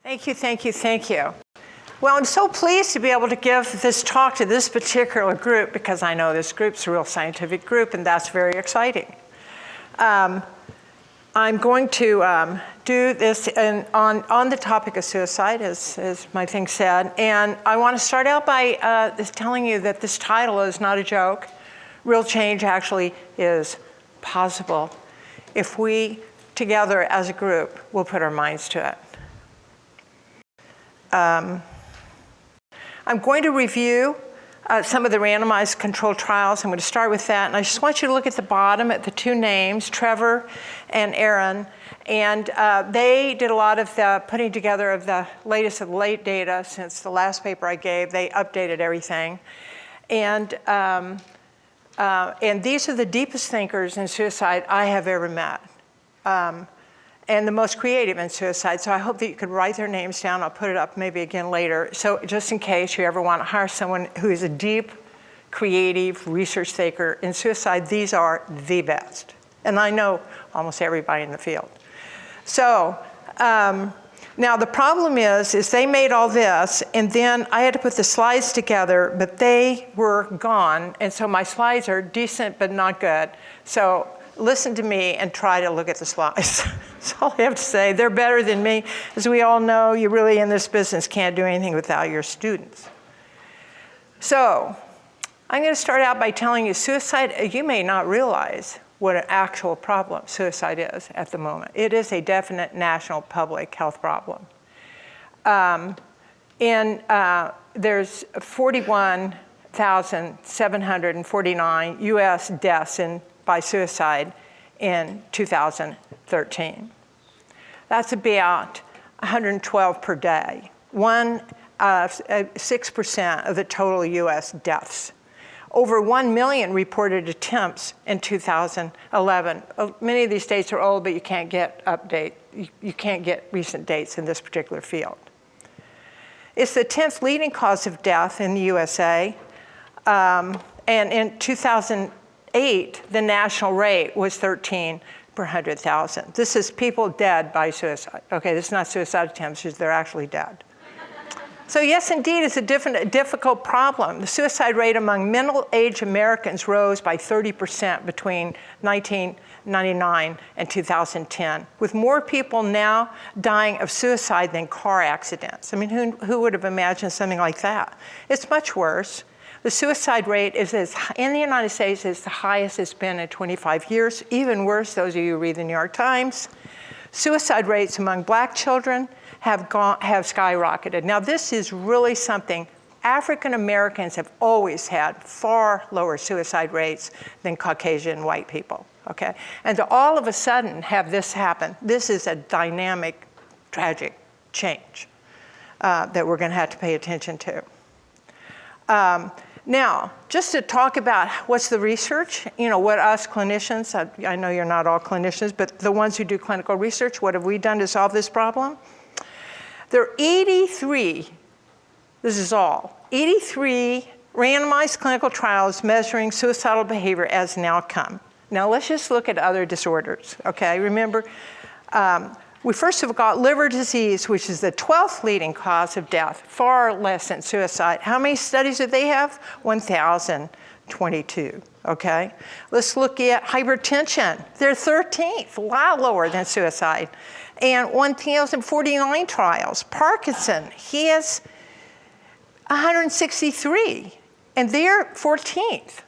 Thank you, thank you, thank you. Well, I'm so pleased to be able to give this talk to this particular group because I know this group's a real scientific group, and that's very exciting. I'm going to do this on the topic of suicide, as my thing said, and I want to start out by telling you that this title is not a joke. Real change actually is possible if we, together as a group, will put our minds to it. I'm going to review some of the randomized controlled trials. I'm going to start with that. And I just want you to look at the bottom at the two names, Trevor and Aaron. And they did a lot of the putting together of the latest of the late data since the last paper I gave. They updated everything. And these are the deepest thinkers in suicide I have ever met. And the most creative in suicide. So I hope that you could write their names down. I'll put it up maybe again later. So just in case you ever want to hire someone who is a deep, creative research thinker in suicide, these are the best. And I know almost everybody in the field. So now the problem is they made all this, and then I had to put the slides together, but they were gone. And so my slides are decent, but not good. So listen to me and try to look at the slides. That's all I have to say. They're better than me. As we all know, you really in this business can't do anything without your students. So I'm going to start out by telling you suicide, you may not realize what an actual problem suicide is at the moment. It is a definite national public health problem. There's 41,749 US deaths by suicide in 2013. That's about 112 per day, 6% of the total US deaths. Over 1 million reported attempts in 2011. Many of these dates are old, but you can't get you can't get recent dates in this particular field. It's the 10th leading cause of death in the USA, and in 2008, the national rate was 13 per 100,000. This is people dead by suicide. Okay, this is not suicide attempts, they're actually dead. So yes, indeed, it's a difficult problem. The suicide rate among middle-aged Americans rose by 30% between 1999 and 2010, with more people now dying of suicide than car accidents. I mean, who would have imagined something like that? It's much worse. The suicide rate in the United States is the highest it's been in 25 years. Even worse, those of you who read the New York Times, suicide rates among Black children have skyrocketed. Now, this is really something. African Americans have always had far lower suicide rates than Caucasian white people, okay? And to all of a sudden have this happen, this is a dynamic, tragic change that we're gonna have to pay attention to. Now, just to talk about what's the research, what us clinicians, I know you're not all clinicians, but the ones who do clinical research, what have we done to solve this problem? There are 83, this is all, 83 randomized clinical trials measuring suicidal behavior as an outcome. Now let's just look at other disorders, okay? Remember, we first have got liver disease, which is the 12th leading cause of death, far less than suicide. How many studies do they have? 1,022, okay? Let's look at hypertension. They're 13th, a lot lower than suicide. And 1,049 trials. Parkinson, he has 163, and they're 14th.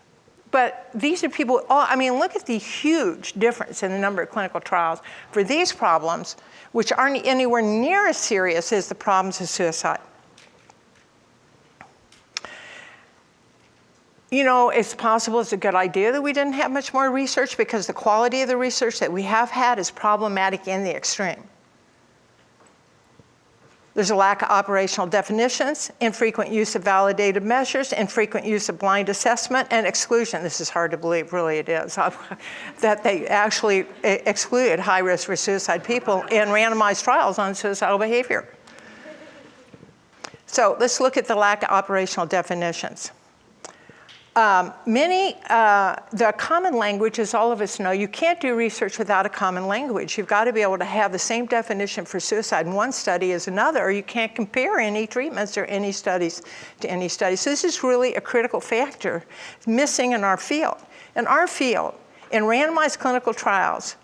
But these are people, look at the huge difference in the number of clinical trials for these problems, which aren't anywhere near as serious as the problems of suicide. It's possible, it's a good idea that we didn't have much more research because the quality of the research that we have had is problematic in the extreme. There's a lack of operational definitions, infrequent use of validated measures, infrequent use of blind assessment, and exclusion. This is hard to believe, really it is, that they actually excluded high-risk for suicide people in randomized trials on suicidal behavior. So let's look at the lack of operational definitions. The common language, as all of us know, you can't do research without a common language. You've got to be able to have the same definition for suicide in one study as another, or you can't compare any treatments or any studies to any study. So this is really a critical factor missing in our field. In our field, in randomized clinical trials,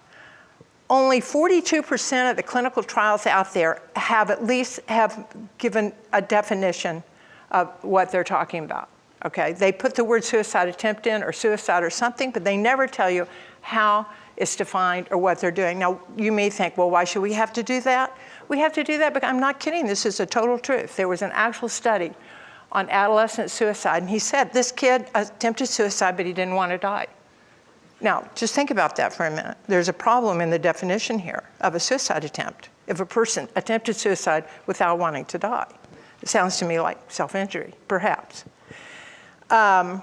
only 42% of the clinical trials out there have given a definition of what they're talking about. Okay, they put the word suicide attempt in or suicide or something, but they never tell you how it's defined or what they're doing. Now, you may think, well, why should we have to do that? We have to do that because I'm not kidding. This is a total truth. There was an actual study on adolescent suicide, and he said this kid attempted suicide, but he didn't want to die. Now, just think about that for a minute. There's a problem in the definition here of a suicide attempt. If a person attempted suicide without wanting to die, it sounds to me like self-injury, perhaps. And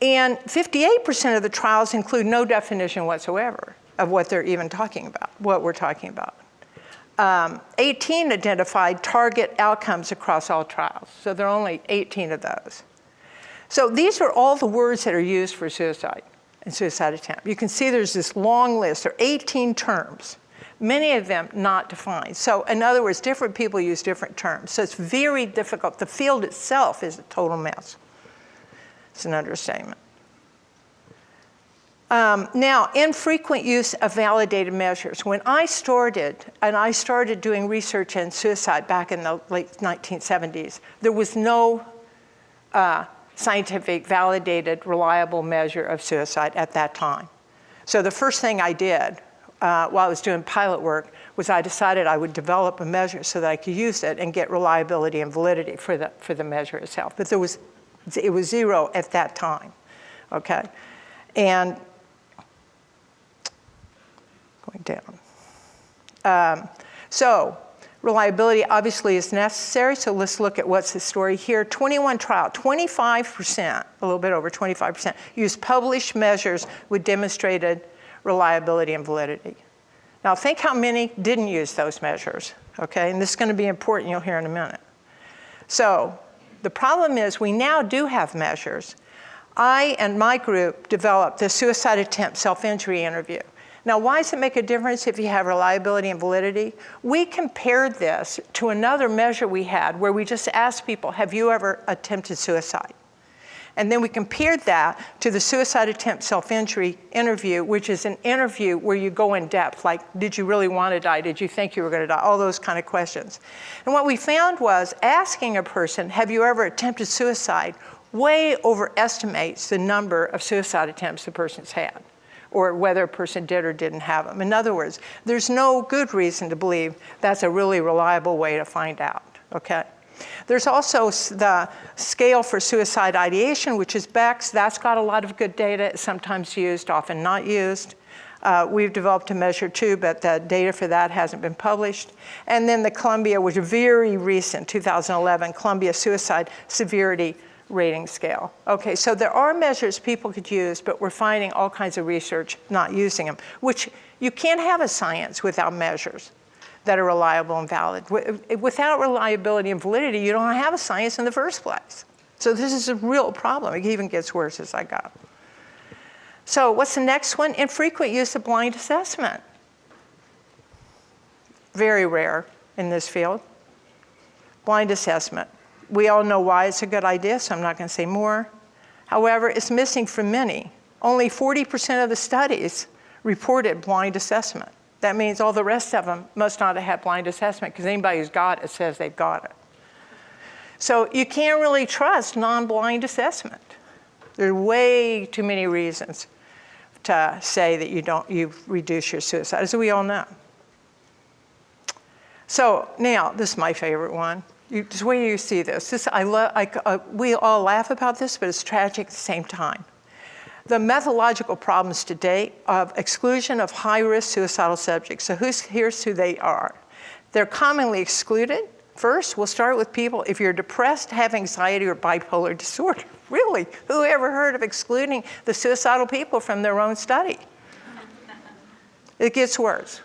58% of the trials include no definition whatsoever of what they're even talking about, what we're talking about. 18 identified target outcomes across all trials. So there are only 18 of those. So these are all the words that are used for suicide and suicide attempt. You can see there's this long list. There are 18 terms, many of them not defined. So in other words, different people use different terms. So it's very difficult. The field itself is a total mess. It's an understatement. Now, infrequent use of validated measures. When I started doing research in suicide back in the late 1970s, there was no scientific, validated, reliable measure of suicide at that time. So the first thing I did while I was doing pilot work was I decided I would develop a measure so that I could use it and get reliability and validity for the measure itself. But it was zero at that time, okay? And going down. So reliability obviously is necessary, so let's look at what's the story here. 21 trial, 25%, a little bit over 25%, used published measures with demonstrated reliability and validity. Now think how many didn't use those measures, okay? And this is going to be important, you'll hear in a minute. So the problem is we now do have measures. I and my group developed the suicide attempt self-injury interview. Now, why does it make a difference if you have reliability and validity? We compared this to another measure we had where we just asked people, have you ever attempted suicide? And then we compared that to the suicide attempt self-injury interview, which is an interview where you go in depth, like, did you really want to die? Did you think you were going to die? All those kind of questions. And what we found was asking a person, have you ever attempted suicide, way overestimates the number of suicide attempts the person's had, or whether a person did or didn't have them. In other words, there's no good reason to believe that's a really reliable way to find out, okay? There's also the scale for suicide ideation, which is Beck's. That's got a lot of good data. It's sometimes used, often not used. We've developed a measure too, but the data for that hasn't been published. And then the Columbia, which is very recent, 2011, Columbia Suicide Severity Rating Scale. Okay, so there are measures people could use, but we're finding all kinds of research not using them, which you can't have a science without measures that are reliable and valid. Without reliability and validity, you don't have a science in the first place. So this is a real problem. It even gets worse as I go. So what's the next one? Infrequent use of blind assessment. Very rare in this field. Blind assessment. We all know why it's a good idea, so I'm not going to say more. However, it's missing from many. Only 40% of the studies reported blind assessment. That means all the rest of them must not have had blind assessment because anybody who's got it says they've got it. So you can't really trust non-blind assessment. There are way too many reasons to say that you reduce your suicide, as we all know. So now, this is my favorite one. Just wait till you see this. We all laugh about this, but it's tragic at the same time. The methodological problems to date of exclusion of high-risk suicidal subjects. So here's who they are. They're commonly excluded. First, we'll start with people, if you're depressed, have anxiety, or bipolar disorder. Really, who ever heard of excluding the suicidal people from their own study? It gets worse.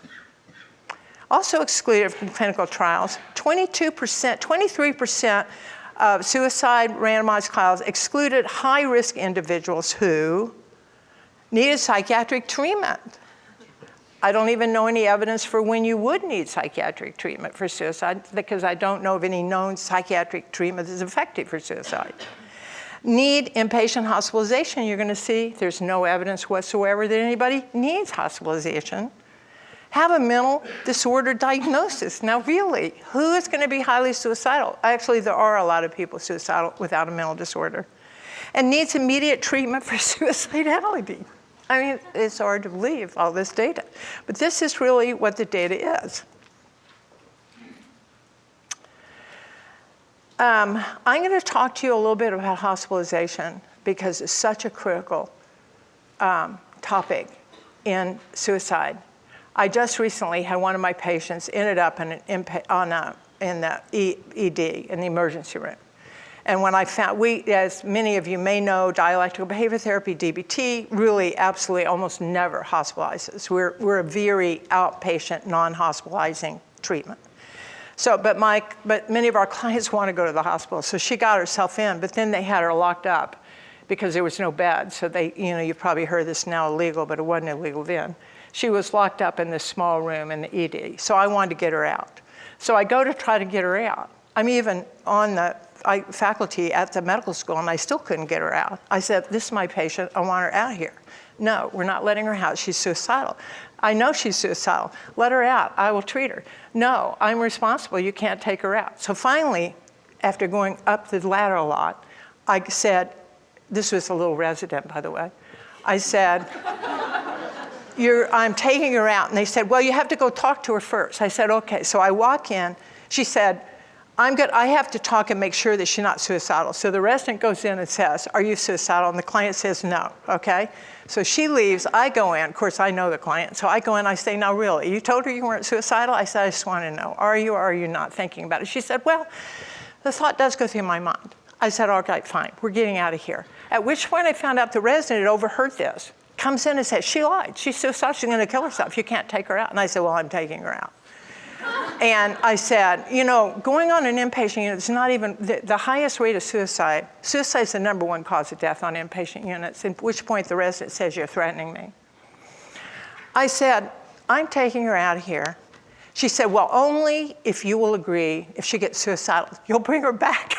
Also excluded from clinical trials, 23% suicide randomized trials excluded high-risk individuals who needed psychiatric treatment. I don't even know any evidence for when you would need psychiatric treatment for suicide, because I don't know of any known psychiatric treatment that's effective for suicide. Need inpatient hospitalization, you're gonna see there's no evidence whatsoever that anybody needs hospitalization. Have a mental disorder diagnosis. Now really, who is gonna be highly suicidal? Actually, there are a lot of people suicidal without a mental disorder. And needs immediate treatment for suicidality. I mean, it's hard to believe all this data, but this is really what the data is. I'm going to talk to you a little bit about hospitalization because it's such a critical topic in suicide. I just recently had one of my patients ended up in the ED, in the emergency room. And when I found, as many of you may know, dialectical behavior therapy, DBT, really absolutely almost never hospitalizes. We're a very outpatient, non-hospitalizing treatment. So, but many of our clients want to go to the hospital. So she got herself in, but then they had her locked up because there was no bed. So they, you've probably heard this now illegal, but it wasn't illegal then. She was locked up in this small room in the ED. So I wanted to get her out. So I go to try to get her out. I'm even on the faculty at the medical school, and I still couldn't get her out. I said, this is my patient, I want her out here. No, we're not letting her out, she's suicidal. I know she's suicidal, let her out, I will treat her. No, I'm responsible, you can't take her out. So finally, after going up the ladder a lot, I said, this was a little resident, by the way. I said, I'm taking her out. And they said, well, you have to go talk to her first. I said, okay. So I walk in, she said, I have to talk and make sure that she's not suicidal. So the resident goes in and says, are you suicidal? And the client says no, okay? So she leaves, I go in, of course I know the client, so I go in, I say, now really, you told her you weren't suicidal? I said, I just want to know, are you or are you not thinking about it? She said, well, the thought does go through my mind. I said, all right, fine, we're getting out of here. At which point I found out the resident had overheard this, comes in and says, she lied, she's suicidal, she's gonna kill herself, you can't take her out. And I said, well, I'm taking her out. And I said, going on an inpatient unit is not even, the highest rate of suicide is the #1 cause of death on inpatient units, at which point the resident says, you're threatening me. I said, I'm taking her out of here. She said, well, only if you will agree, if she gets suicidal, you'll bring her back.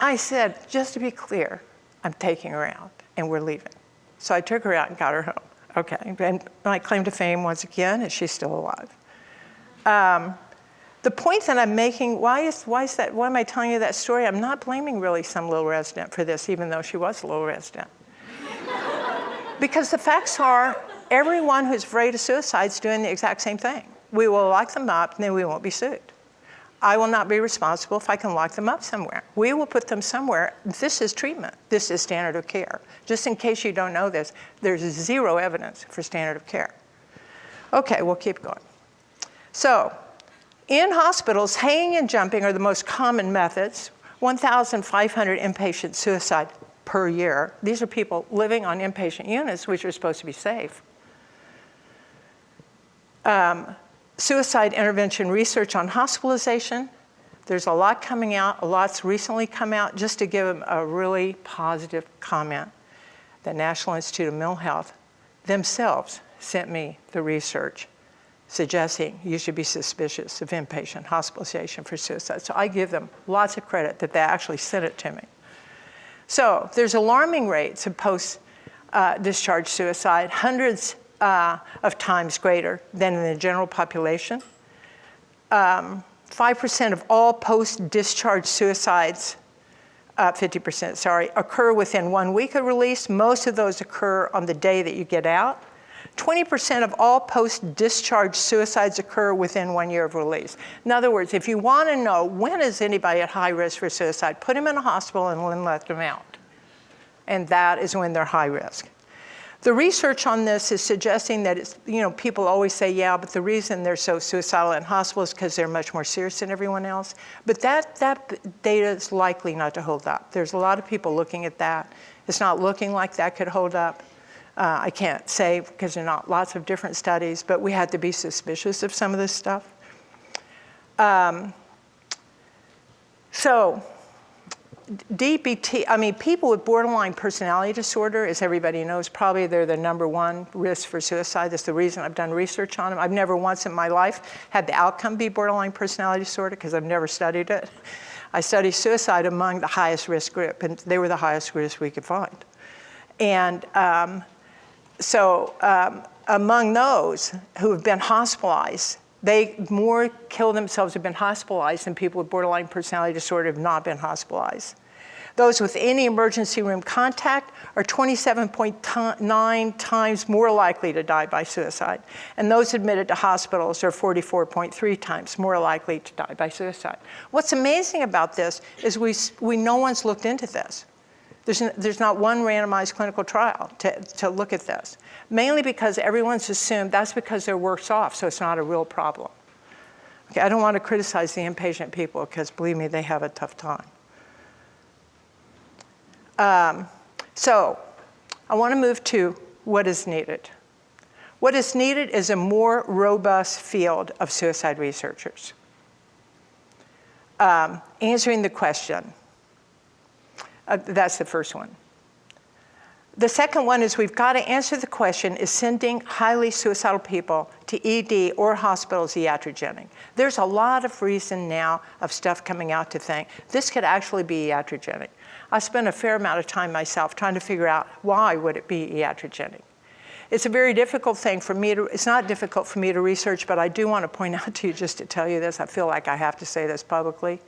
I said, just to be clear, I'm taking her out and we're leaving. So I took her out and got her home. Okay, and my claim to fame once again is she's still alive. The point that I'm making, why am I telling you that story? I'm not blaming really some little resident for this, even though she was a little resident. Because the facts are, everyone who's afraid of suicide is doing the exact same thing. We will lock them up and then we won't be sued. I will not be responsible if I can lock them up somewhere. We will put them somewhere. This is treatment. This is standard of care. Just in case you don't know this, there's zero evidence for standard of care. Okay, we'll keep going. So, in hospitals, hanging and jumping are the most common methods. 1,500 inpatient suicide per year. These are people living on inpatient units, which are supposed to be safe. Suicide intervention research on hospitalization. There's a lot coming out, a lot's recently come out. Just to give them a really positive comment, the National Institute of Mental Health themselves sent me the research suggesting you should be suspicious of inpatient hospitalization for suicide. So I give them lots of credit that they actually sent it to me. So there's alarming rates of post-discharge suicide, hundreds of times greater than in the general population. 5% of all post-discharge suicides, 50%, sorry, occur within 1 week of release. Most of those occur on the day that you get out. 20% of all post-discharge suicides occur within 1 year of release. In other words, if you want to know when is anybody at high risk for suicide, put them in a hospital and then let them out. And that is when they're high risk. The research on this is suggesting that it's, people always say, yeah, but the reason they're so suicidal in hospitals is because they're much more serious than everyone else. But that data is likely not to hold up. There's a lot of people looking at that. It's not looking like that could hold up. I can't say because there are not lots of different studies, but we had to be suspicious of some of this stuff. So DBT, I mean, people with borderline personality disorder, as everybody knows, probably they're the #1 risk for suicide. That's the reason I've done research on them. I've never once in my life had the outcome be borderline personality disorder because I've never studied it. I studied suicide among the highest risk group, and they were the highest risk we could find. And among those who have been hospitalized, they more kill themselves have been hospitalized than people with borderline personality disorder have not been hospitalized. Those with any emergency room contact are 27.9 times more likely to die by suicide. And those admitted to hospitals are 44.3 times more likely to die by suicide. What's amazing about this is no one's looked into this. There's not one randomized clinical trial to look at this, mainly because everyone's assumed that's because they're worse off, so it's not a real problem. Okay, I don't want to criticize the inpatient people because, believe me, they have a tough time. So I want to move to what is needed. What is needed is a more robust field of suicide researchers. Answering the question. That's the first one. The second one is we've got to answer the question, is sending highly suicidal people to ED or hospitals iatrogenic? There's a lot of reason now of stuff coming out to think this could actually be iatrogenic. I spent a fair amount of time myself trying to figure out why would it be iatrogenic. It's a very difficult thing for me to, it's not difficult for me to research, but I do want to point out to you just to tell you this. I feel like I have to say this publicly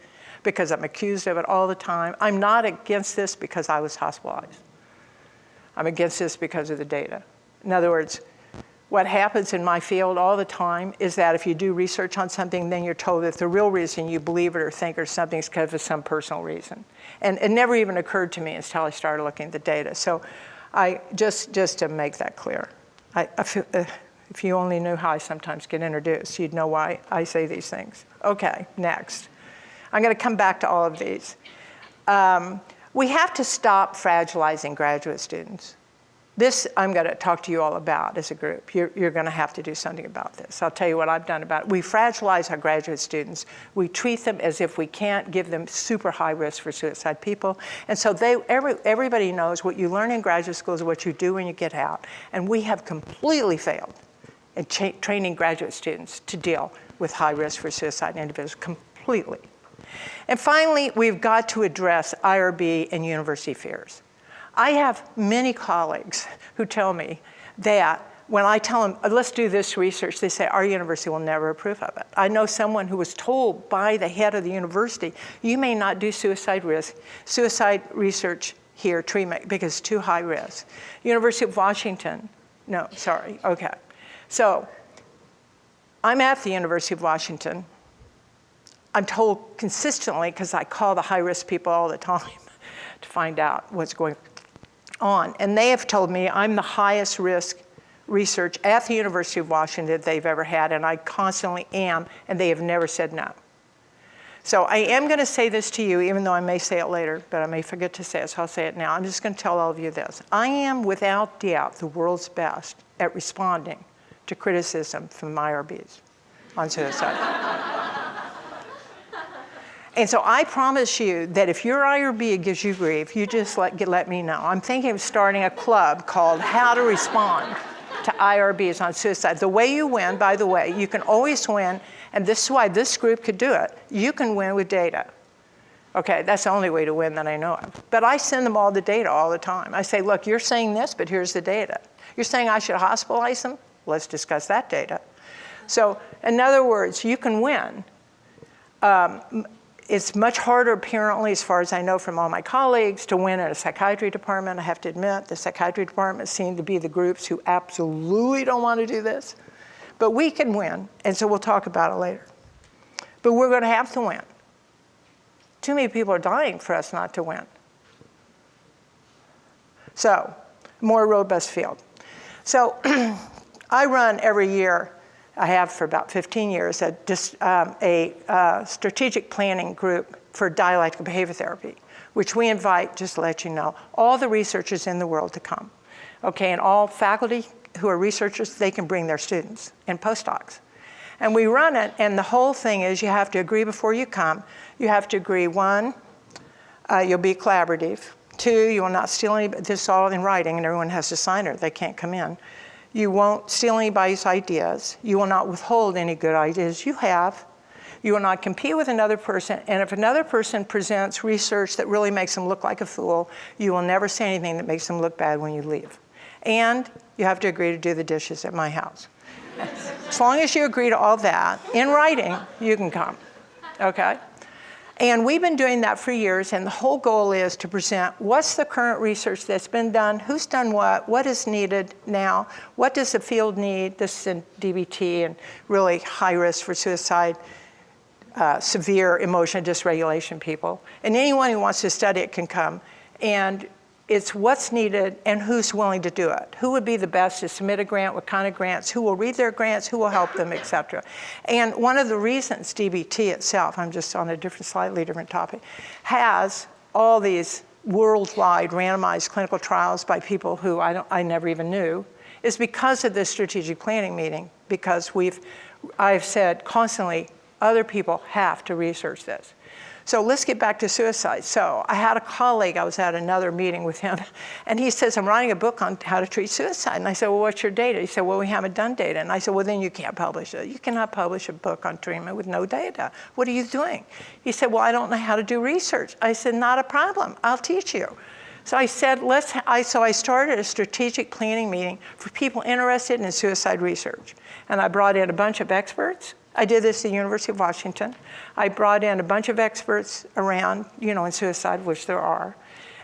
because I'm accused of it all the time. I'm not against this because I was hospitalized. I'm against this because of the data. In other words, what happens in my field all the time is that if you do research on something, then you're told that the real reason you believe it or think or something is because of some personal reason. And it never even occurred to me until I started looking at the data. So I just to make that clear, if you only knew how I sometimes get introduced, you'd know why I say these things. Okay, next. I'm going to come back to all of these. We have to stop fragilizing graduate students. This I'm going to talk to you all about as a group. You're going to have to do something about this. I'll tell you what I've done about it. We fragilize our graduate students. We treat them as if we can't give them super high risk for suicide people. And so everybody knows what you learn in graduate school is what you do when you get out. And we have completely failed in training graduate students to deal with high risk for suicide individuals, completely. And finally, we've got to address IRB and university fears. I have many colleagues who tell me that when I tell them, let's do this research, they say, our university will never approve of it. I know someone who was told by the head of the university, you may not do suicide research here, treatment, because it's too high risk. University of Washington, no, sorry, okay. So I'm at the University of Washington. I'm told consistently, because I call the high-risk people all the time to find out what's going on. And they have told me I'm the highest risk research at the University of Washington they've ever had, and I constantly am, and they have never said no. So I am going to say this to you, even though I may say it later, but I may forget to say it, so I'll say it now. I'm just going to tell all of you this. I am, without doubt, the world's best at responding to criticism from IRBs on suicide. And so I promise you that if your IRB gives you grief, you just let me know. I'm thinking of starting a club called How to Respond to IRBs on Suicide. The way you win, by the way, you can always win, and this is why this group could do it. You can win with data. Okay, that's the only way to win that I know of. But I send them all the data all the time. I say, look, you're saying this, but here's the data. You're saying I should hospitalize them? Let's discuss that data. So in other words, you can win. It's much harder, apparently, as far as I know from all my colleagues, to win in a psychiatry department. I have to admit, the psychiatry department seem to be the groups who absolutely don't want to do this. But we can win, and so we'll talk about it later. But we're going to have to win. Too many people are dying for us not to win. So, more robust field. So, I run every year, I have for about 15 years, a strategic planning group for dialectical behavior therapy, which we invite, just to let you know, all the researchers in the world to come. Okay, and all faculty who are researchers, they can bring their students and postdocs. And we run it, and the whole thing is you have to agree before you come. You have to agree, 1, you'll be collaborative. 2, you will not steal any, this is all in writing, and everyone has to sign it, they can't come in. You won't steal anybody's ideas. You will not withhold any good ideas you have. You will not compete with another person, and if another person presents research that really makes them look like a fool, you will never say anything that makes them look bad when you leave. And you have to agree to do the dishes at my house. As long as you agree to all that, in writing, you can come, okay? And we've been doing that for years, and the whole goal is to present what's the current research that's been done, who's done what is needed now, what does the field need, this is in DBT and really high risk for suicide, severe emotional dysregulation people. And anyone who wants to study it can come. And it's what's needed and who's willing to do it. Who would be the best to submit a grant, what kind of grants, who will read their grants, who will help them, et cetera. And one of the reasons DBT itself, I'm just on a slightly different topic, has all these worldwide randomized clinical trials by people who I never even knew, is because of this strategic planning meeting, because I've said constantly, other people have to research this. So let's get back to suicide. So I had a colleague, I was at another meeting with him, and he says, I'm writing a book on how to treat suicide. And I said, well, what's your data? He said, well, we haven't done data. And I said, well, then you can't publish it. You cannot publish a book on treatment with no data. What are you doing? He said, well, I don't know how to do research. I said, not a problem. I'll teach you. So I said, I started a strategic planning meeting for people interested in suicide research. And I brought in a bunch of experts. I did this at the University of Washington. I brought in a bunch of experts around, in suicide, which there are.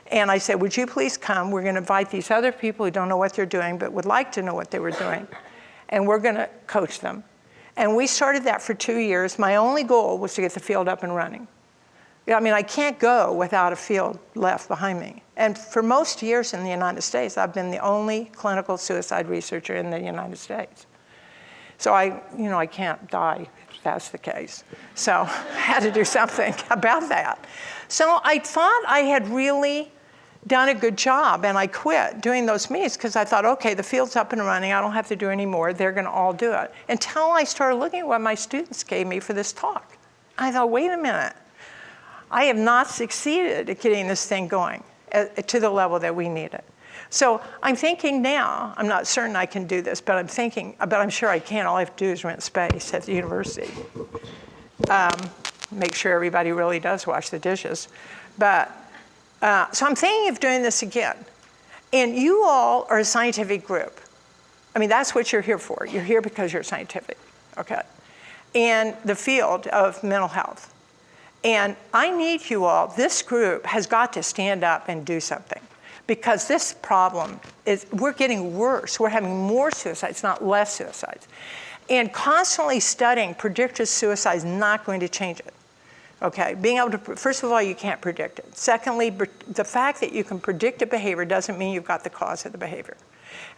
And I said, would you please come? We're going to invite these other people who don't know what they're doing, but would like to know what they were doing. And we're going to coach them. And we started that for 2 years. My only goal was to get the field up and running. I mean, I can't go without a field left behind me. And for most years in the United States, I've been the only clinical suicide researcher in the United States. So I can't die if that's the case. So I had to do something about that. So I thought I had really done a good job, and I quit doing those meetings because I thought, okay, the field's up and running. I don't have to do any more. They're going to all do it. Until I started looking at what my students gave me for this talk. I thought, wait a minute. I have not succeeded at getting this thing going to the level that we need it. So I'm thinking now, I'm not certain I can do this, but I'm sure I can. All I have to do is rent space at the university. Make sure everybody really does wash the dishes. But, so I'm thinking of doing this again. And you all are a scientific group. I mean, that's what you're here for. You're here because you're scientific, okay? In the field of mental health. And I need you all, this group has got to stand up and do something. Because this problem we're getting worse. We're having more suicides, not less suicides. And constantly studying predictive suicide is not going to change it. Okay, being able to, first of all, you can't predict it. Secondly, the fact that you can predict a behavior doesn't mean you've got the cause of the behavior.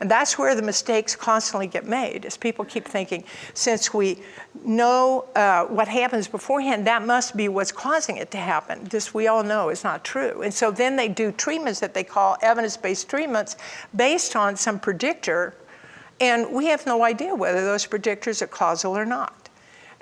And that's where the mistakes constantly get made, is people keep thinking, since we know what happens beforehand, that must be what's causing it to happen. This we all know is not true. And so then they do treatments that they call evidence-based treatments based on some predictor, and we have no idea whether those predictors are causal or not.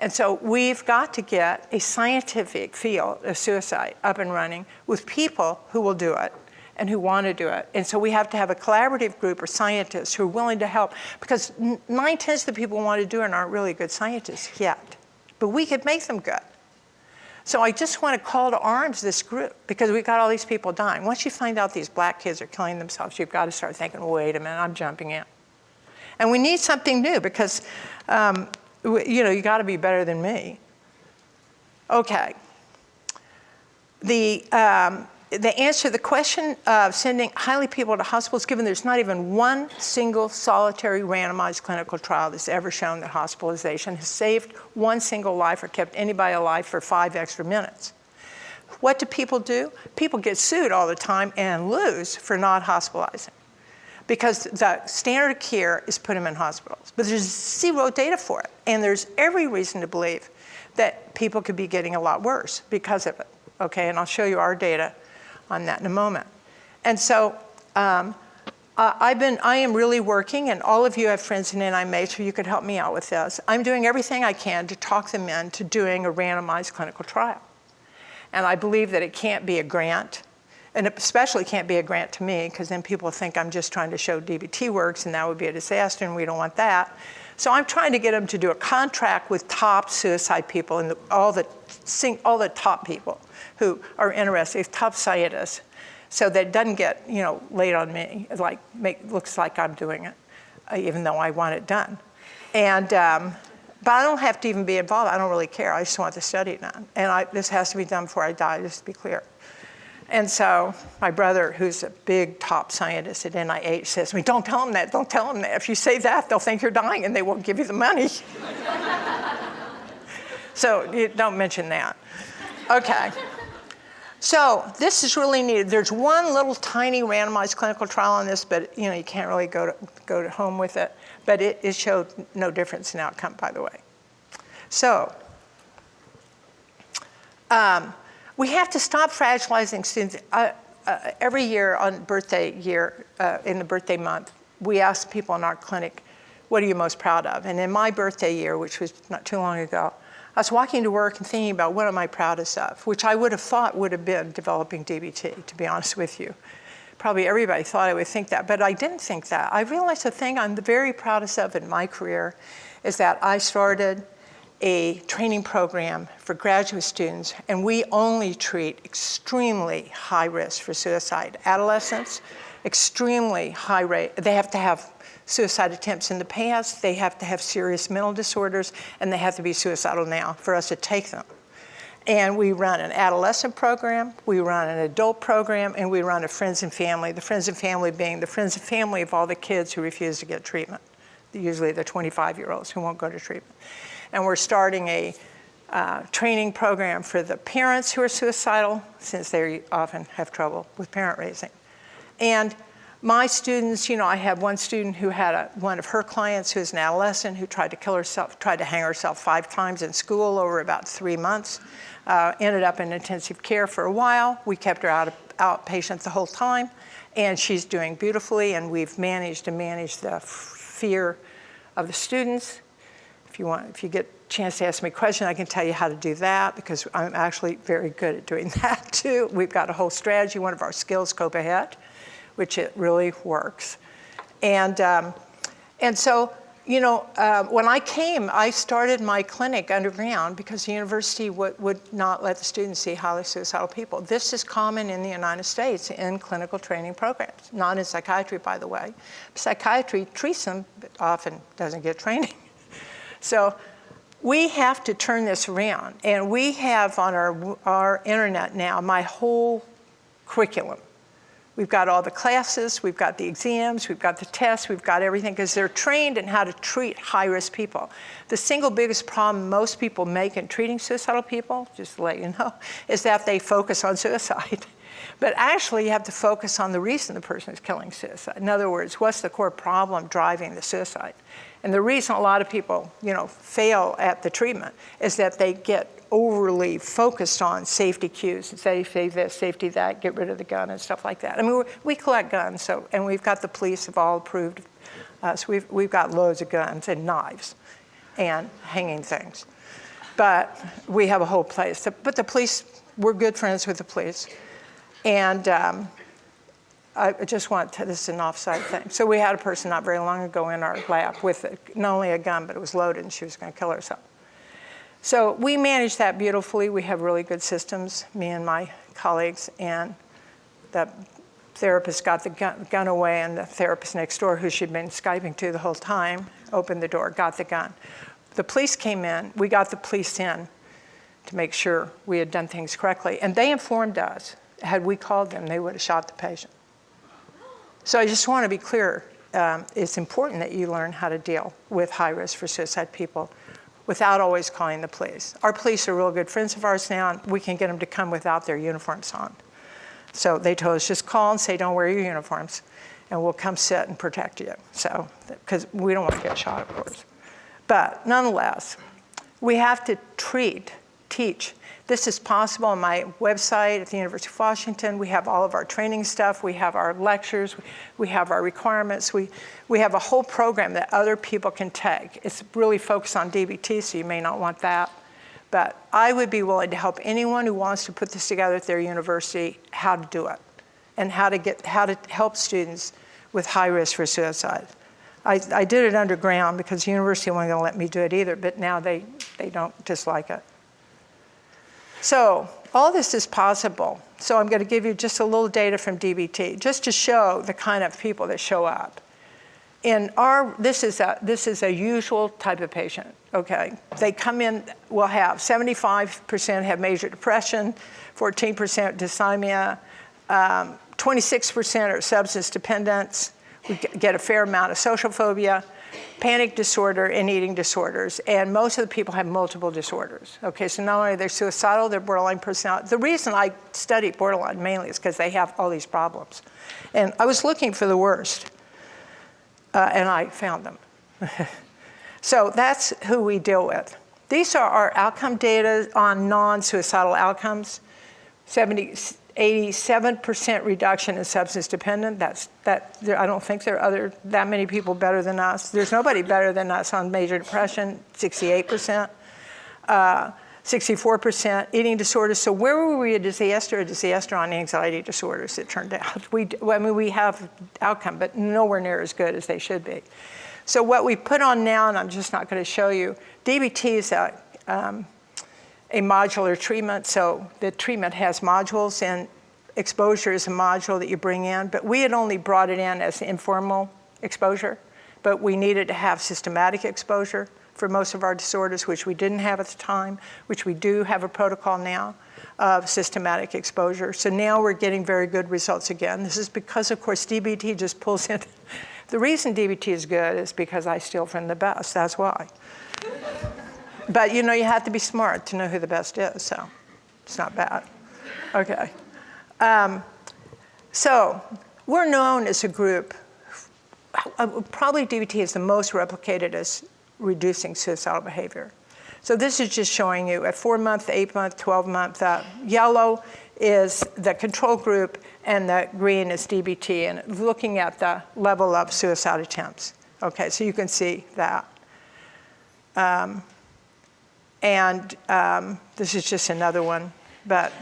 And so we've got to get a scientific field of suicide up and running with people who will do it and who want to do it. And so we have to have a collaborative group of scientists who are willing to help, because 9/10 of the people who want to do it aren't really good scientists yet. But we could make them good. So I just want to call to arms this group, because we've got all these people dying. Once you find out these black kids are killing themselves, you've got to start thinking, wait a minute, I'm jumping in. And we need something new, because you got to be better than me. Okay. The answer to the question of sending highly people to hospitals, given there's not even one single solitary randomized clinical trial that's ever shown that hospitalization has saved one single life or kept anybody alive for 5 extra minutes. What do? People get sued all the time and lose for not hospitalizing, because the standard of care is put them in hospitals. But there's zero data for it. And there's every reason to believe that people could be getting a lot worse because of it. Okay, and I'll show you our data on that in a moment. And so I am really working, and all of you have friends in NIMH, so you could help me out with this. I'm doing everything I can to talk them into doing a randomized clinical trial. And I believe that it can't be a grant, and it especially can't be a grant to me, because then people think I'm just trying to show DBT works, and that would be a disaster, and we don't want that. So I'm trying to get them to do a contract with top suicide people and all the top people who are interested, top scientists, so that it doesn't get, laid on me. Looks like I'm doing it, even though I want it done. And but I don't have to even be involved. I don't really care. I just want the study done, and this has to be done before I die, just to be clear. And so my brother, who's a big top scientist at NIH, says to me, "Don't tell them that. Don't tell them that. If you say that, they'll think you're dying, and they won't give you the money." So you don't mention that. Okay. So this is really needed. There's one little tiny randomized clinical trial on this, but you can't really go to home with it. But it showed no difference in outcome, by the way. So we have to stop fragilizing students. Every year on birthday year, in the birthday month, we ask people in our clinic, "What are you most proud of?" And in my birthday year, which was not too long ago, I was walking to work and thinking about what am I proudest of, which I would have thought would have been developing DBT, to be honest with you. Probably everybody thought I would think that, but I didn't think that. I realized the thing I'm the very proudest of in my career is that I started a training program for graduate students, and we only treat extremely high risk for suicide. Adolescents, extremely high rate. They have to have suicide attempts in the past, they have to have serious mental disorders, and they have to be suicidal now for us to take them. And we run an adolescent program, we run an adult program, and we run a friends and family. The friends and family being the friends and family of all the kids who refuse to get treatment. Usually the 25-year-olds who won't go to treatment. And we're starting a training program for the parents who are suicidal, since they often have trouble with parent raising. And my students, I have one student who had one of her clients who's an adolescent who tried to kill herself, tried to hang herself 5 times in school over about 3 months, ended up in intensive care for a while. We kept her outpatient the whole time, and she's doing beautifully, and we've managed to manage the fear of the students. If you get a chance to ask me a question, I can tell you how to do that, because I'm actually very good at doing that too. We've got a whole strategy, one of our skills, Cope Ahead, which it really works. And so, when I came, I started my clinic underground because the university would not let the students see highly suicidal people. This is common in the United States in clinical training programs, not in psychiatry, by the way. Psychiatry treats them, but often doesn't get training. So we have to turn this around. And we have on our internet now my whole curriculum. We've got all the classes, we've got the exams, we've got the tests, we've got everything, because they're trained in how to treat high-risk people. The single biggest problem most people make in treating suicidal people, just to let you know, is that they focus on suicide. But actually, you have to focus on the reason the person is killing suicide. In other words, what's the core problem driving the suicide? And the reason a lot of people, fail at the treatment is that they get overly focused on safety cues, safety this, safety that, get rid of the gun and stuff like that. I mean, we collect guns, and we've got the police have all approved us. We've got loads of guns and knives and hanging things. But we have a whole place. But the police, we're good friends with the police. And I just this is an offside thing. So we had a person not very long ago in our lab with not only a gun, but it was loaded, and she was going to kill herself. So we managed that beautifully. We have really good systems, me and my colleagues, and the therapist got the gun away, and the therapist next door, who she'd been Skyping to the whole time, opened the door, got the gun. The police came in. We got the police in to make sure we had done things correctly, and they informed us, had we called them, they would have shot the patient. So I just want to be clear, it's important that you learn how to deal with high risk for suicide people without always calling the police. Our police are real good friends of ours now, and we can get them to come without their uniforms on. So they told us, just call and say, don't wear your uniforms, and we'll come sit and protect you. So, because we don't want to get shot, of course. But nonetheless, we have to teach This is possible on my website at the University of Washington. We have all of our training stuff. We have our lectures. We have our requirements. We have a whole program that other people can take. It's really focused on DBT, so you may not want that. But I would be willing to help anyone who wants to put this together at their university how to do it and how to help students with high risk for suicide. I did it underground because the university wasn't going to let me do it either, but now they don't dislike it. So all this is possible. So I'm going to give you just a little data from DBT, just to show the kind of people that show up. This is a usual type of patient, okay? They come in, we'll have 75% have major depression, 14% dysthymia, 26% are substance dependence. We get a fair amount of social phobia, panic disorder, and eating disorders. And most of the people have multiple disorders. Okay, so not only are they suicidal, they're borderline personality. The reason I study borderline mainly is because they have all these problems. And I was looking for the worst, and I found them. So that's who we deal with. These are our outcome data on non-suicidal outcomes. 87% reduction in substance dependent. I don't think there are that many people better than us. There's nobody better than us on major depression, 68%, 64% eating disorders. So where were we a disaster on anxiety disorders, it turned out. We have outcome, but nowhere near as good as they should be. So what we put on now, and I'm just not going to show you, DBT is a modular treatment, so the treatment has modules, and exposure is a module that you bring in, but we had only brought it in as informal exposure, but we needed to have systematic exposure for most of our disorders, which we didn't have at the time, which we do have a protocol now of systematic exposure. So now we're getting very good results again. This is because, of course, DBT just pulls in. The reason DBT is good is because I steal from the best, that's why. But you have to be smart to know who the best is, so it's not bad. Okay. So we're known as a group, probably DBT is the most replicated as reducing suicidal behavior. So this is just showing you at 4-month, 8-month, 12-month. Yellow is the control group, and the green is DBT, and looking at the level of suicide attempts. Okay, so you can see that. This is just another one. But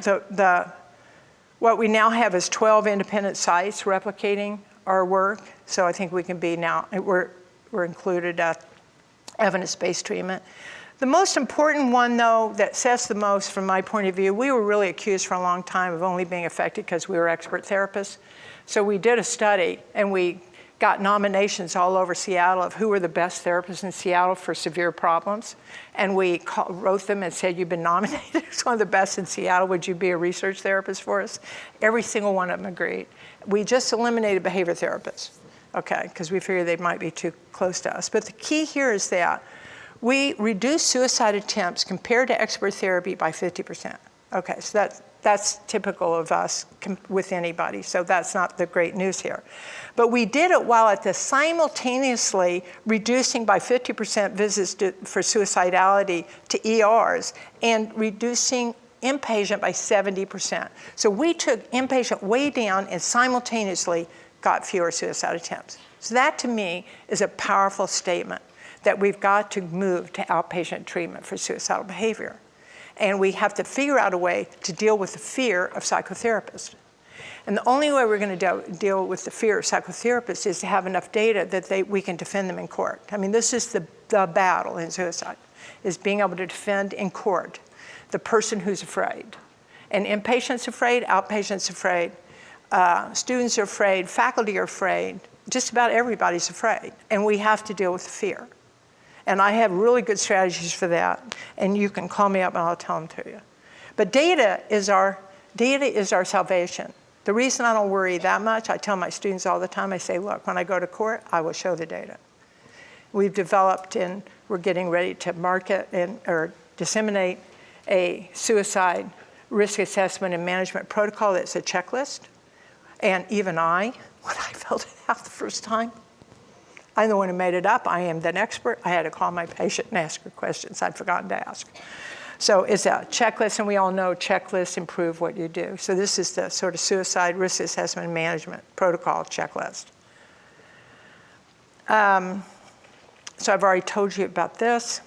what we now have is 12 independent sites replicating our work. So I think we can be now, we're included at evidence-based treatment. The most important one, though, that says the most from my point of view, we were really accused for a long time of only being effective because we were expert therapists. So we did a study, and we got nominations all over Seattle of who were the best therapists in Seattle for severe problems. And we wrote them and said, you've been nominated as one of the best in Seattle. Would you be a research therapist for us? Every single one of them agreed. We just eliminated behavior therapists, okay, because we figured they might be too close to us. But the key here is that we reduced suicide attempts compared to expert therapy by 50%. Okay, so that's typical of us with anybody, so that's not the great news here. But we did it while at the simultaneously reducing by 50% visits for suicidality to ERs and reducing inpatient by 70%. So we took inpatient way down and simultaneously got fewer suicide attempts. So that to me is a powerful statement that we've got to move to outpatient treatment for suicidal behavior. And we have to figure out a way to deal with the fear of psychotherapists. And the only way we're going to deal with the fear of psychotherapists is to have enough data that we can defend them in court. I mean, this is the battle in suicide, is being able to defend in court the person who's afraid. And inpatients afraid, outpatients afraid, students are afraid, faculty are afraid, just about everybody's afraid. And we have to deal with the fear. And I have really good strategies for that. And you can call me up and I'll tell them to you. But data is our salvation. The reason I don't worry that much, I tell my students all the time, I say, look, when I go to court, I will show the data. We've developed and we're getting ready to market or disseminate a suicide risk assessment and management protocol that's a checklist. And even when I filled it out the first time, I'm the one who made it up. I am the expert. I had to call my patient and ask her questions I'd forgotten to ask. So it's a checklist, and we all know checklists improve what you do. So this is the sort of suicide risk assessment and management protocol checklist. So I've already told you about this.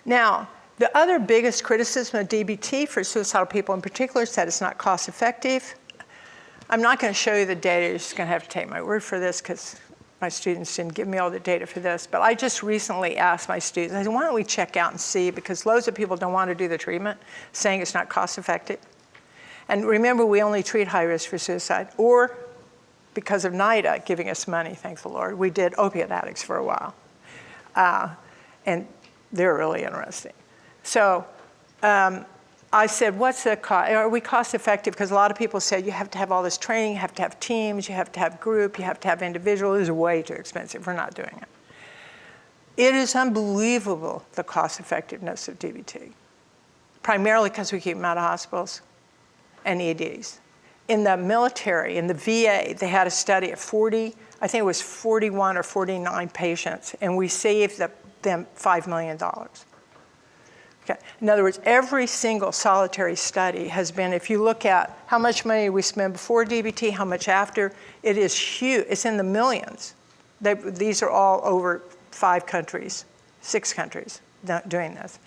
Now, the other biggest criticism of DBT for suicidal people in particular is that it's not cost effective. I'm not going to show you the data. You're just going to have to take my word for this because my students didn't give me all the data for this. But I just recently asked my students, I said, why don't we check out and see, because loads of people don't want to do the treatment, saying it's not cost effective. And remember, we only treat high risk for suicide, or because of NIDA giving us money, thank the Lord, we did opiate addicts for a while. And they're really interesting. So I said, what's the cost? Are we cost effective? Because a lot of people said you have to have all this training, you have to have teams, you have to have group, you have to have individual. It is way too expensive. We're not doing it. It is unbelievable, the cost effectiveness of DBT, primarily because we keep them out of hospitals and EDs. In the military, in the VA, they had a study of 40, I think it was 41 or 49 patients, and we saved them $5 million. Okay. In other words, every single solitary study has been, if you look at how much money we spend before DBT, how much after, it is huge. It's in the millions. These are all over 5 countries, 6 countries doing this.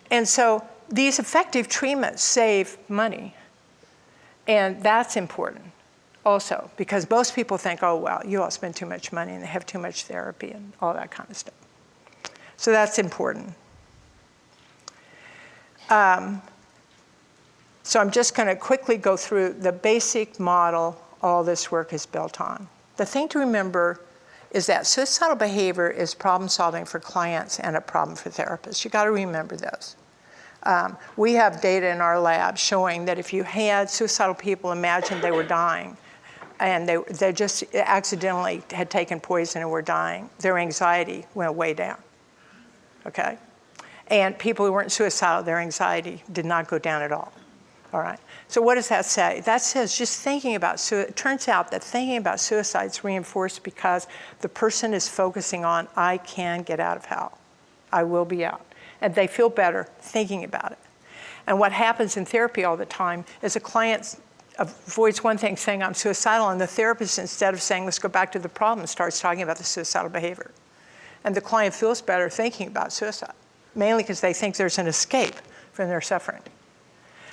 And so these effective treatments save money. And that's important also, because most people think, oh, well, you all spend too much money and they have too much therapy and all that kind of stuff. So that's important. So I'm just going to quickly go through the basic model all this work is built on. The thing to remember is that suicidal behavior is problem solving for clients and a problem for therapists. You got to remember this. We have data in our lab showing that if you had suicidal people imagine they were dying and they just accidentally had taken poison and were dying, their anxiety went way down, okay? And people who weren't suicidal, their anxiety did not go down at all right? So what does that say? That says just thinking about it turns out that thinking about suicide is reinforced because the person is focusing on, I can get out of hell. I will be out. And they feel better thinking about it. And what happens in therapy all the time is a client avoids one thing, saying I'm suicidal, and the therapist, instead of saying let's go back to the problem, starts talking about the suicidal behavior. And the client feels better thinking about suicide, mainly because they think there's an escape from their suffering.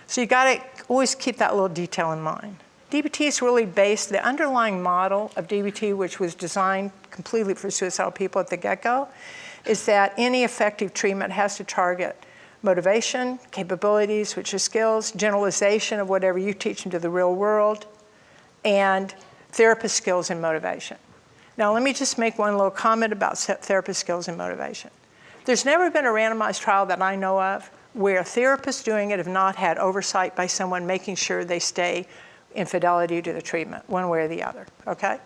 So you got to always keep that little detail in mind. DBT is really based, the underlying model of DBT, which was designed completely for suicidal people at the get-go, is that any effective treatment has to target motivation, capabilities, which are skills, generalization of whatever you teach into the real world, and therapist skills and motivation. Now, let me just make one little comment about therapist skills and motivation. There's never been a randomized trial that I know of where therapists doing it have not had oversight by someone making sure they stay in fidelity to the treatment, one way or the other, okay?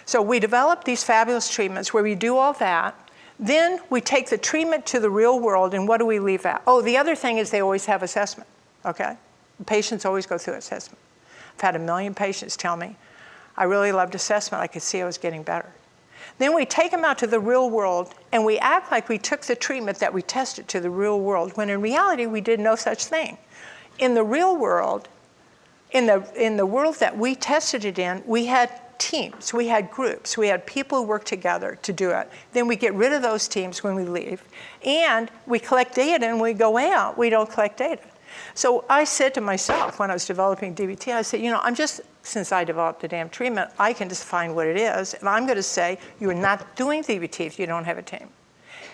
So we developed these fabulous treatments where we do all that. Then we take the treatment to the real world, and what do we leave out? Oh, the other thing is they always have assessment, okay? Patients always go through assessment. I've had 1 million patients tell me, I really loved assessment. I could see I was getting better. Then we take them out to the real world, and we act like we took the treatment that we tested to the real world, when in reality, we did no such thing. In the real world, in the world that we tested it in, we had teams, we had groups, we had people who work together to do it. Then we get rid of those teams when we leave, and we collect data, and when we go out, we don't collect data. So I said to myself when I was developing DBT, I said, since I developed the damn treatment, I can just find what it is, and I'm going to say you're not doing DBT if you don't have a team.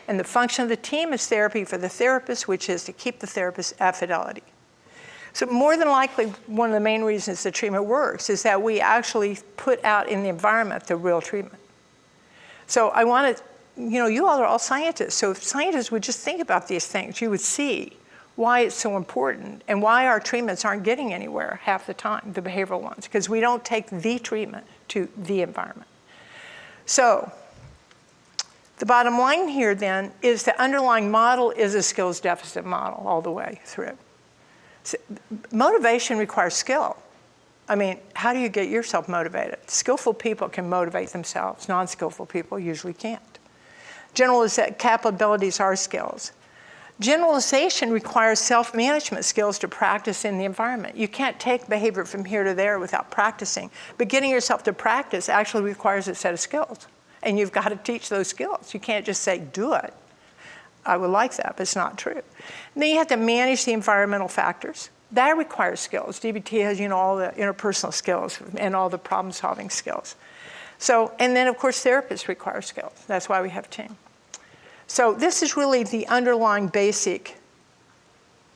And the function of the team is therapy for the therapist, which is to keep the therapist at fidelity. So more than likely, one of the main reasons the treatment works is that we actually put out in the environment the real treatment. So I want to, you all are all scientists, so if scientists would just think about these things, you would see why it's so important and why our treatments aren't getting anywhere half the time, the behavioral ones, because we don't take the treatment to the environment. So the bottom line here then is the underlying model is a skills deficit model all the way through. So motivation requires skill. I mean, how do you get yourself motivated? Skillful people can motivate themselves. Non-skillful people usually can't. Capabilities are skills. Generalization requires self-management skills to practice in the environment. You can't take behavior from here to there without practicing. But getting yourself to practice actually requires a set of skills. And you've got to teach those skills. You can't just say, do it. I would like that, but it's not true. And then you have to manage the environmental factors. That requires skills. DBT has, all the interpersonal skills and all the problem-solving skills. So, and then of course therapists require skills. That's why we have team. So this is really the underlying basic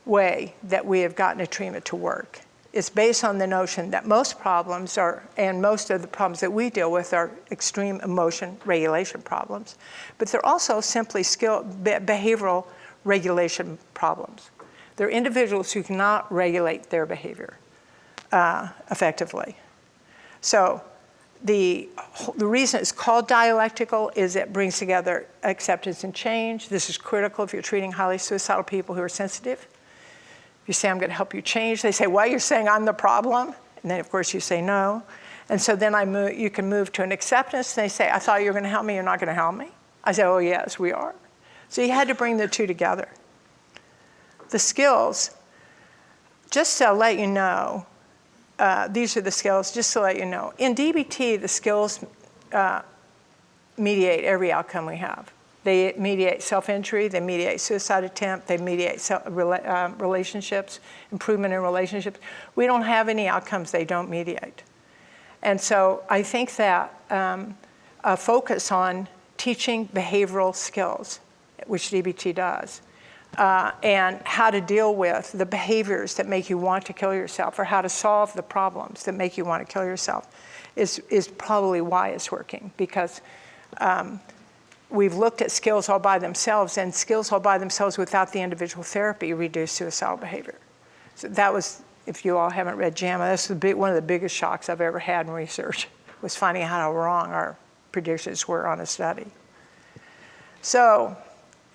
way that we have gotten a treatment to work. It's based on the notion that most problems and most of the problems that we deal with are extreme emotion regulation problems, but they're also simply behavioral regulation problems. They're individuals who cannot regulate their behavior effectively. So the reason it's called dialectical is it brings together acceptance and change. This is critical if you're treating highly suicidal people who are sensitive. If you say, I'm going to help you change, they say, well, you're saying I'm the problem? And then, of course, you say no. And so then you can move to an acceptance. And they say, I thought you were going to help me. You're not going to help me? I say, oh, yes, we are. So you had to bring the two together. The skills, just to let you know, these are the skills, just to let you know. In DBT, the skills mediate every outcome we have. They mediate self-injury, they mediate suicide attempt, they mediate relationships, improvement in relationships. We don't have any outcomes they don't mediate. And so I think that a focus on teaching behavioral skills, which DBT does, and how to deal with the behaviors that make you want to kill yourself or how to solve the problems that make you want to kill yourself is probably why it's working, because we've looked at skills all by themselves, and skills all by themselves without the individual therapy reduce suicidal behavior. So that was, if you all haven't read JAMA, that's one of the biggest shocks I've ever had in research, was finding out how wrong our predictions were on a study. So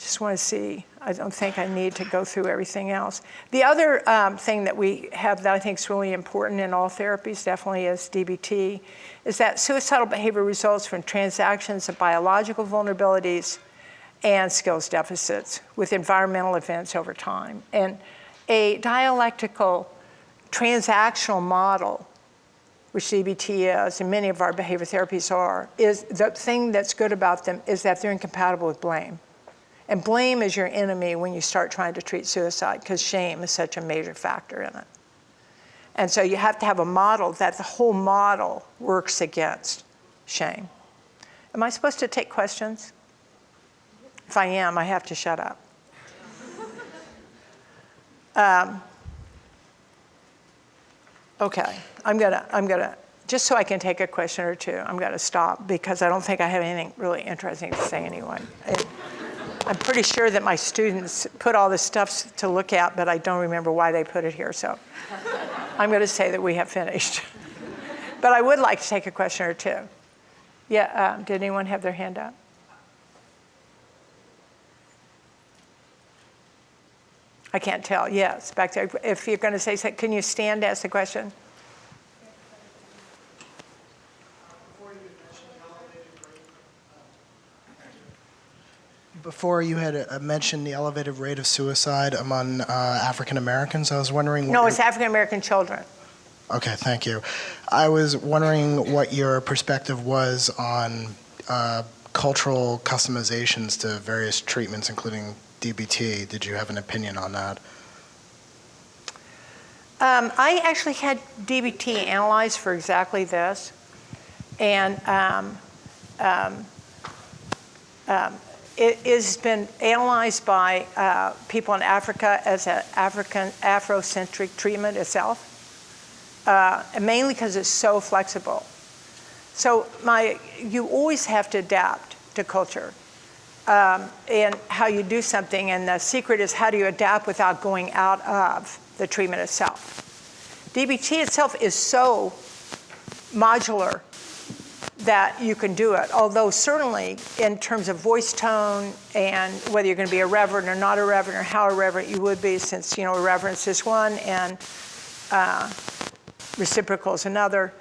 just want to see, I don't think I need to go through everything else. The other thing that we have that I think is really important in all therapies, definitely is DBT, is that suicidal behavior results from transactions of biological vulnerabilities and skills deficits with environmental events over time. And a dialectical transactional model, which DBT is, and many of our behavior therapies are, is the thing that's good about them is that they're incompatible with blame. And blame is your enemy when you start trying to treat suicide, because shame is such a major factor in it. And so you have to have a model that the whole model works against shame. Am I supposed to take questions? If I am, I have to shut up. Okay, I'm gonna, just so I can take a question or two, I'm gonna stop because I don't think I have anything really interesting to say anyway. I'm pretty sure that my students put all this stuff to look at, but I don't remember why they put it here, so I'm going to say that we have finished. But I would like to take a question or two. Yeah, did anyone have their hand up? I can't tell. Yes, back there. If you're going to say something, can you stand to ask the question? Before you had mentioned the elevated rate of suicide among African Americans. I was wondering. No, it's African American children. Okay, thank you. I was wondering what your perspective was on cultural customizations to various treatments, including DBT. Did you have an opinion on that? I actually had DBT analyzed for exactly this, and it has been analyzed by people in Africa as an Afrocentric treatment itself, and mainly because it's so flexible. So you always have to adapt to culture and how you do something, and the secret is how do you adapt without going out of the treatment itself. DBT itself is so modular that you can do it, although certainly in terms of voice tone and whether you're going to be a reverend or not a reverend or how irreverent you would be, since irreverence is one and reciprocal is another,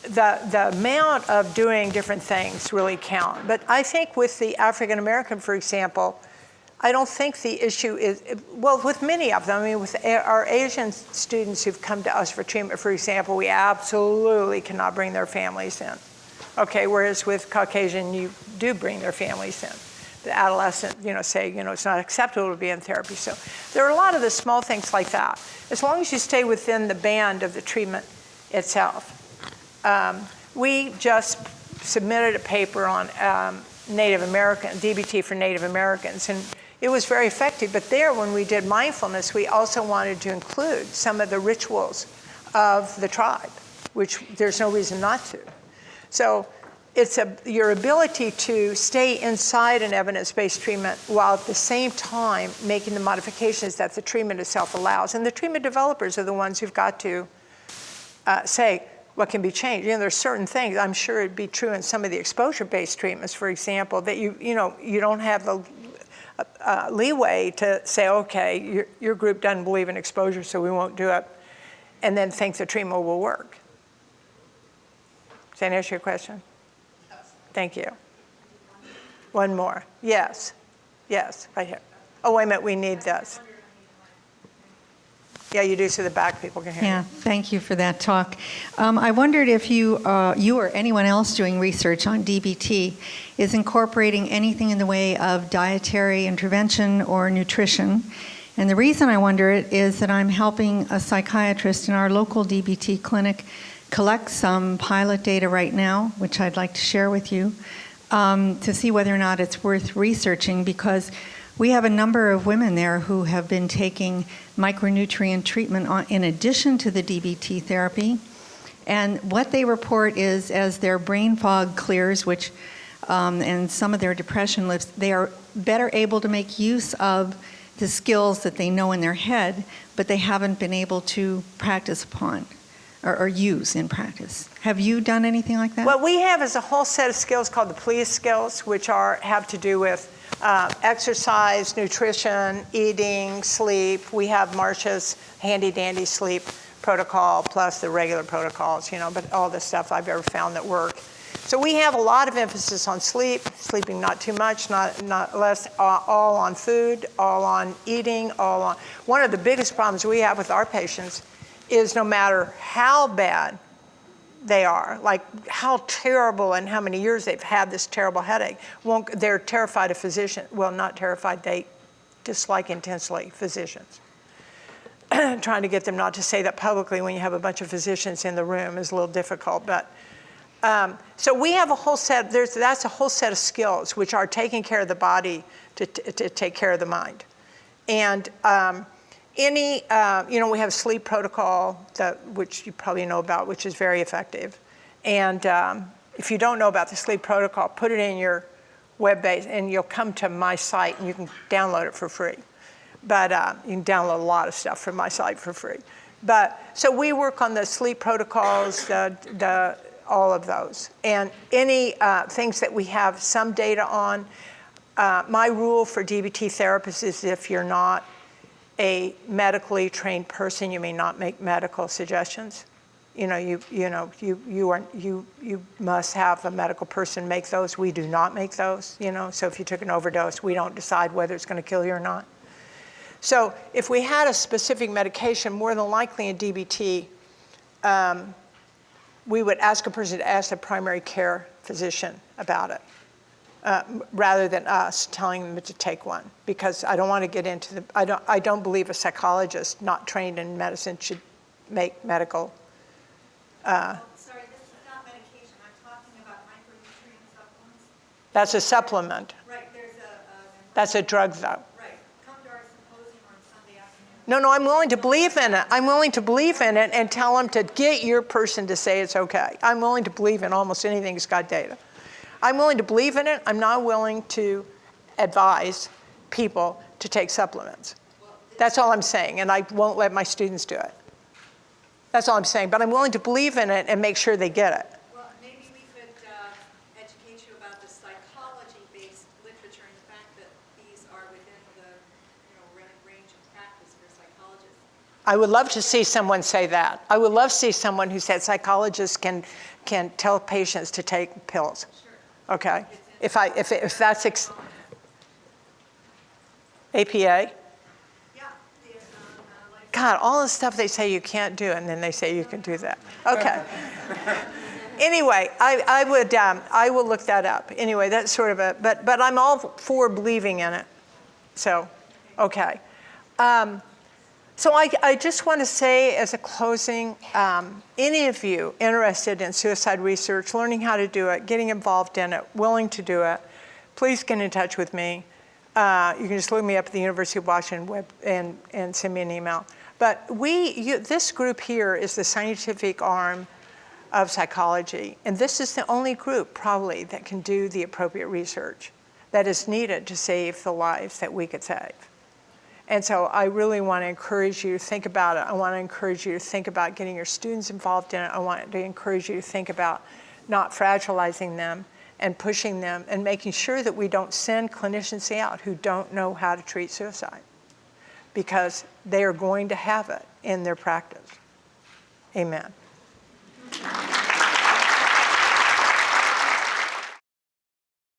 the amount of doing different things really count. But I think with the African American, for example, I don't think the issue is, well, with many of them, I mean, with our Asian students who've come to us for treatment, for example, we absolutely cannot bring their families in. Okay, whereas with Caucasian, you do bring their families in. The adolescent, say, it's not acceptable to be in therapy. So there are a lot of the small things like that. As long as you stay within the band of the treatment itself. We just submitted a paper on Native American, DBT for Native Americans, and it was very effective. But there, when we did mindfulness, we also wanted to include some of the rituals of the tribe, which there's no reason not to. So it's your ability to stay inside an evidence-based treatment while at the same time making the modifications that the treatment itself allows. And the treatment developers are the ones who've got to say what can be changed. There's certain things, I'm sure it'd be true in some of the exposure-based treatments, for example, that you don't have the leeway to say, okay, your group doesn't believe in exposure, so we won't do it, and then think the treatment will work. Does that answer your question? Thank you. One more. Yes, right here. Oh, wait a minute, we need this. Yeah, you do, so the back people can hear Yeah, you. thank you for that talk. I wondered if you or anyone else doing research on DBT is incorporating anything in the way of dietary intervention or nutrition. And the reason I wonder it is that I'm helping a psychiatrist in our local DBT clinic collect some pilot data right now, which I'd like to share with you, to see whether or not it's worth researching, because we have a number of women there who have been taking micronutrient treatment in addition to the DBT therapy. And what they report is, as their brain fog clears, and some of their depression lifts, they are better able to make use of the skills that they know in their head, but they haven't been able to practice upon or use in practice. Have you done anything like that? What we have is a whole set of skills called the PLEAS skills, which have to do with exercise, nutrition, eating, sleep. We have Marcia's handy-dandy sleep protocol plus the regular protocols, but all the stuff I've ever found that work. So we have a lot of emphasis on sleeping not too much, not less, all on food, all on eating, all on. One of the biggest problems we have with our patients is no matter how bad they are, like how terrible and how many years they've had this terrible headache, they're terrified of physicians. Well, not terrified, they dislike intensely physicians. Trying to get them not to say that publicly when you have a bunch of physicians in the room is a little difficult, but so we have a whole set, that's a whole set of skills which are taking care of the body to take care of the mind. And we have a sleep protocol, which you probably know about, which is very effective. And if you don't know about the sleep protocol, put it in your web base and you'll come to my site and you can download it for free. But you can download a lot of stuff from my site for free. But so we work on the sleep protocols, all of those. And any things that we have some data on, my rule for DBT therapists is if you're not a medically trained person, you may not make medical suggestions. You must have a medical person make those. We do not make those, So if you took an overdose, we don't decide whether it's going to kill you or not. So if we had a specific medication, more than likely in DBT, we would ask a person to ask their primary care physician about it, rather than us telling them to take one, because I don't want to get into I don't believe a psychologist not trained in medicine should make medical. Sorry, this is not medication. I'm talking about micronutrient supplements. That's a supplement. Right, there's That's a drug, though. right. Come to our symposium on Sunday afternoon. No, I'm willing to believe in it. I'm willing to believe in it and tell them to get your person to say it's okay. I'm willing to believe in almost anything that's got data. I'm willing to believe in it. I'm not willing to advise people to take supplements. That's all I'm saying, and I won't let my students do it. That's all I'm saying, but I'm willing to believe in it and make sure they get it. Well, maybe we could educate you about the psychology-based literature and the fact that these are within the range of practice for psychologists. I would love to see someone say that. I would love to see someone who said psychologists can tell patients to take pills. Sure. Okay, if that's APA? God, all the stuff they say you can't do, and then they say you can do that. Okay. Anyway, I will look that up. Anyway, that's sort of a, but I'm all for believing in it. So, okay. So I just want to say as a closing, any of you interested in suicide research, learning how to do it, getting involved in it, willing to do it, please get in touch with me. You can just look me up at the University of Washington web and send me an email. But this group here is the scientific arm of psychology. And this is the only group probably that can do the appropriate research that is needed to save the lives that we could save. And so I really want to encourage you to think about it. I want to encourage you to think about getting your students involved in it. I want to encourage you to think about not fragilizing them and pushing them and making sure that we don't send clinicians out who don't know how to treat suicide, because they are going to have it in their practice. Amen.